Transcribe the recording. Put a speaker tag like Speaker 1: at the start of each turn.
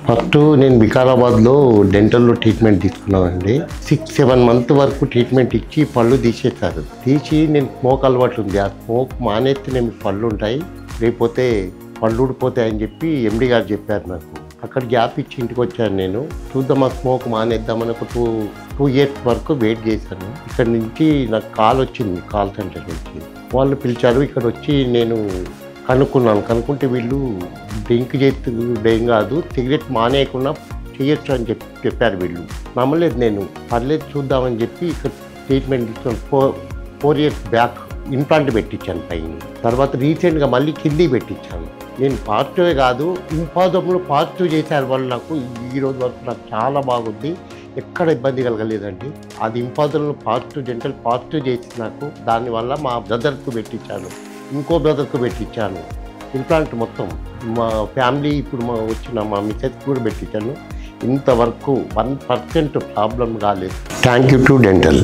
Speaker 1: First నేను వికారాబాద్లో డెంటల్లో treatment తీసుకున్నానండి. 6-7 month వరకు ట్రీట్మెంట్ ఇచ్చి పళ్ళు తీసేశారు. తీసి నేను స్మోక్ అలవాటు ఉంది, ఆ స్మోక్ మానేస్తే నేను పళ్ళు ఉంటాయి, లేకపోతే పళ్ళు ఊడిపోతాయి అని చెప్పి ఎండి గారు చెప్పారు నాకు. అక్కడ గ్యాప్ ఇచ్చి ఇంటికి వచ్చాను. నేను చూద్దాం ఆ స్మోక్ మానేద్దామని ఒక టూ ఇయర్స్ వరకు వెయిట్ చేశాను. ఇక్కడ నుంచి నాకు కాల్ వచ్చింది, కాల్ సెంటర్ నుంచి వాళ్ళు పిలిచారు. ఇక్కడ వచ్చి నేను కనుక్కుంటే వీళ్ళు డ్రింక్ చేస్తూ ఏం కాదు, సిగరెట్ మానేయకుండా చేయొచ్చు అని చెప్పారు. వీళ్ళు నమ్మలేదు. నేను పర్లేదు చూద్దామని చెప్పి ఇక్కడ ట్రీట్మెంట్ తీసుకొని 4 years బ్యాక్ ఇంప్లాంట్ పెట్టించాను పైన. తర్వాత రీసెంట్గా మళ్ళీ కింది పెట్టించాను. నేను పాజిటివే కాదు, ఇంపాజిబుల్ పాజిటివ్ చేశారు వాళ్ళు నాకు. ఈ రోజు వరకు నాకు చాలా బాగుంది, ఎక్కడ ఇబ్బంది కలగలేదండి. అది ఇంపాజిబుల్ పాజిటివ్, డెంటల్ పాజిటివ్ చేసి నాకు దానివల్ల మా బ్రదర్కు పెట్టించాను, ఇంకో బ్రదర్కు పెట్టించాను ఇంప్లాంట్ మొత్తం. మా ఫ్యామిలీ ఇప్పుడు వచ్చిన మా మిస్సెస్ కూడా పెట్టించాను. ఇంతవరకు 1% ప్రాబ్లం కాలేదు. Thank you to dental.